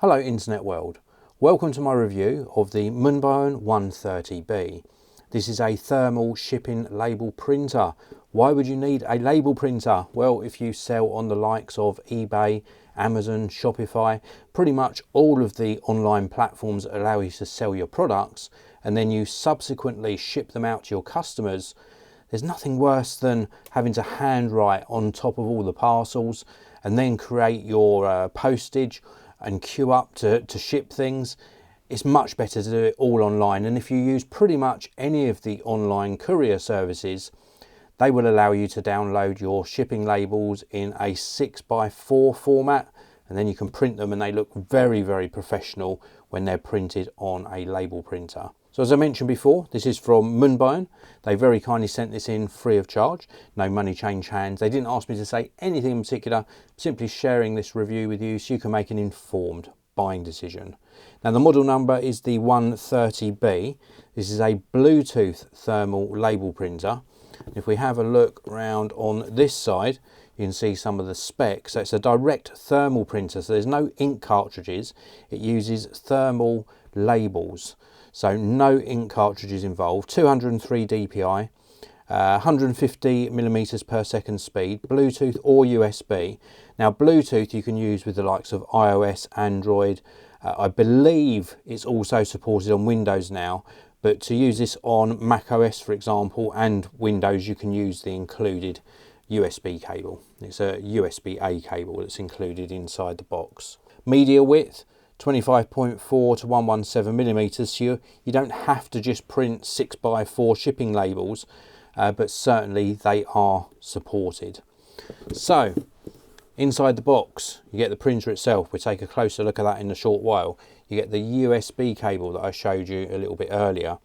Hello Internet World, welcome to my review of the Munbyn 130B. This is a thermal shipping label printer. Why would you need a label printer? Well, if you sell on the likes of eBay, Amazon, Shopify, pretty much all of the online platforms that allow you to sell your products, and then you subsequently ship them out to your customers, there's nothing worse than having to handwrite on top of all the parcels and then create your postage and queue up to ship things. It's much better to do it all online, and if you use pretty much any of the online courier services, they will allow you to download your shipping labels in a 6x4 format, and then you can print them and they look very, very professional when they're printed on a label printer. So as I mentioned before, this is from Munbyn. They very kindly sent this in free of charge, no money change hands. They didn't ask me to say anything in particular, simply sharing this review with you so you can make an informed buying decision. Now the model number is the 130B. This is a Bluetooth thermal label printer. If we have a look around on this side, you can see some of the specs. So it's a direct thermal printer, so there's no ink cartridges. It uses thermal labels. So no ink cartridges involved, 203 dpi, 150 millimeters per second speed, Bluetooth or USB. Now Bluetooth you can use with the likes of iOS, Android. I believe it's also supported on Windows now, but to use this on Mac OS, for example, and Windows, you can use the included USB cable. It's a USB-A cable that's included inside the box. Media width, 25.4 to 117 millimeters, so you don't have to just print 6x4 shipping labels, but certainly they are supported. So inside the box you get the printer itself. We'll take a closer look at that in a short while. You get the USB cable that I showed you a little bit earlier.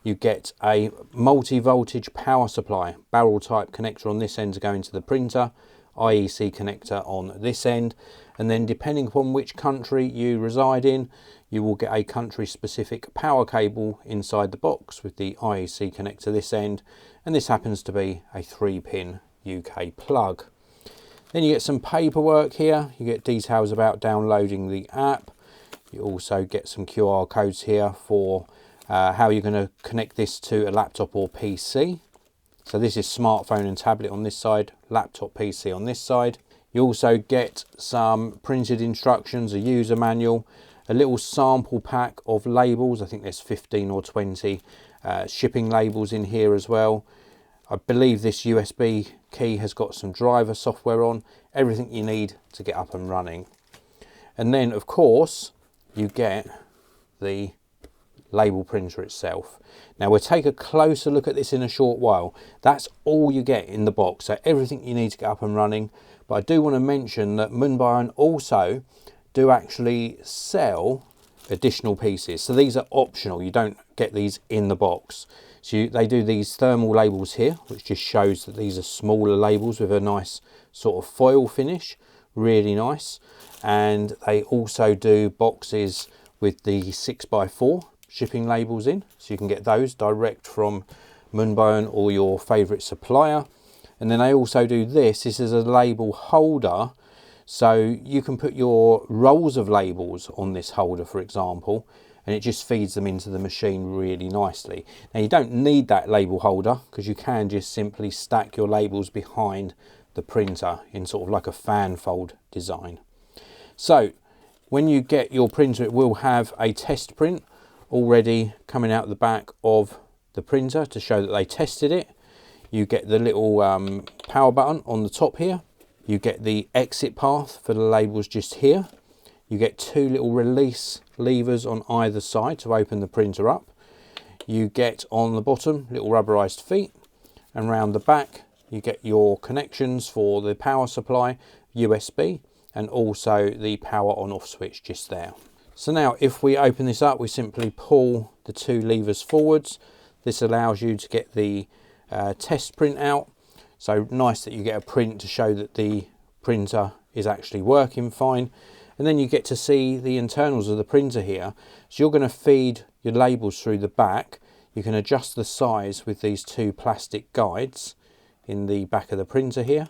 You get a multi-voltage power supply, barrel type connector on this end to go into the printer, IEC connector on this end, and then depending upon which country you reside in, you will get a country specific power cable inside the box with the IEC connector this end, and this happens to be a 3-pin UK plug. Then you get some paperwork here. You get details about downloading the app. You also get some QR codes here for how you're going to connect this to a laptop or PC. So this is smartphone and tablet on this side, laptop, PC on this side. You also get some printed instructions, a user manual, a little sample pack of labels. I think there's 15 or 20 shipping labels in here as well. I believe this USB key has got some driver software on, everything you need to get up and running. And then of course you get the label printer itself. Now we'll take a closer look at this in a short while. That's all you get in the box, so everything you need to get up and running. But I do want to mention that Munbyn also do actually sell additional pieces. So these are optional, you don't get these in the box. So they do these thermal labels here, which just shows that these are smaller labels with a nice sort of foil finish, really nice. And they also do boxes with the 6x4 shipping labels in, so you can get those direct from Munbyn or your favourite supplier. And then they also do this is a label holder, so you can put your rolls of labels on this holder, for example, and it just feeds them into the machine really nicely. Now you don't need that label holder because you can just simply stack your labels behind the printer in sort of like a fan fold design. So when you get your printer, it will have a test print already coming out the back of the printer to show that they tested it. You get the little power button on the top here. You get the exit path for the labels just here. You get two little release levers on either side to open the printer up. You get on the bottom little rubberized feet, and round the back you get your connections for the power supply, USB, and also the power on off switch just there. So now if we open this up, we simply pull the two levers forwards. This allows you to get the test print out. So nice that you get a print to show that the printer is actually working fine. And then you get to see the internals of the printer here. So you're going to feed your labels through the back. You can adjust the size with these two plastic guides in the back of the printer here.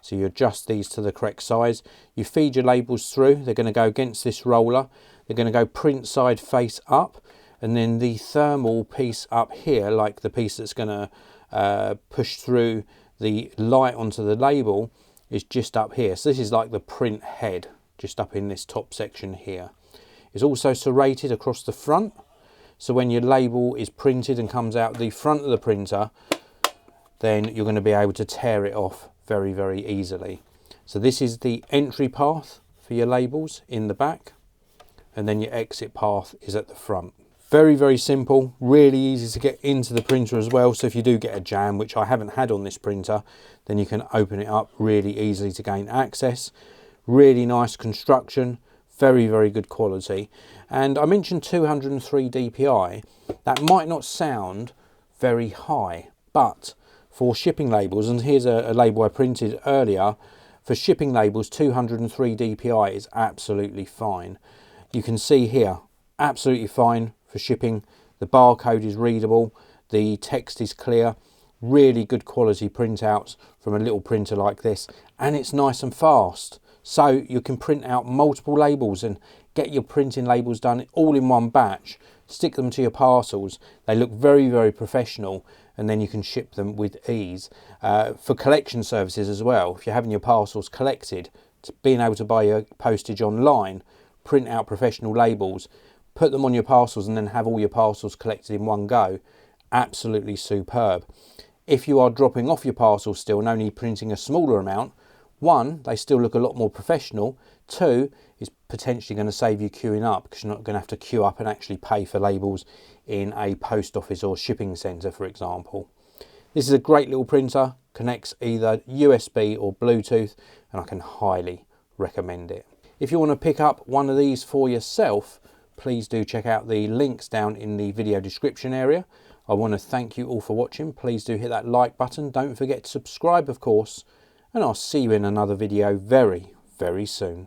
So you adjust these to the correct size. You feed your labels through. They're going to go against this roller. They're going to go print side face up, and then the thermal piece up here, like the piece that's going to push through the light onto the label, is just up here. So this is like the print head, just up in this top section here. It's also serrated across the front, so when your label is printed and comes out the front of the printer, then you're going to be able to tear it off very, very easily. So this is the entry path for your labels in the back, and then your exit path is at the front. Very, very simple, really easy to get into the printer as well. So if you do get a jam, which I haven't had on this printer, then you can open it up really easily to gain access. Really nice construction, very, very good quality. And I mentioned 203 DPI. That might not sound very high, but for shipping labels, and here's a label I printed earlier, for shipping labels 203 DPI is absolutely fine. You can see here, absolutely fine for shipping. The barcode is readable, the text is clear, really good quality printouts from a little printer like this, and it's nice and fast. So you can print out multiple labels and get your printing labels done all in one batch, stick them to your parcels. They look very, very professional, and then you can ship them with ease. For collection services as well, if you're having your parcels collected, being able to buy your postage online, print out professional labels, put them on your parcels, and then have all your parcels collected in one go, absolutely superb. If you are dropping off your parcels still and only printing a smaller amount, one, they still look a lot more professional. Two, it's potentially going to save you queuing up, because you're not going to have to queue up and actually pay for labels in a post office or shipping centre, for example. This is a great little printer, connects either USB or Bluetooth, and I can highly recommend it. If you want to pick up one of these for yourself, please do check out the links down in the video description area. I want to thank you all for watching. Please do hit that like button. Don't forget to subscribe, of course, and I'll see you in another video very, very soon.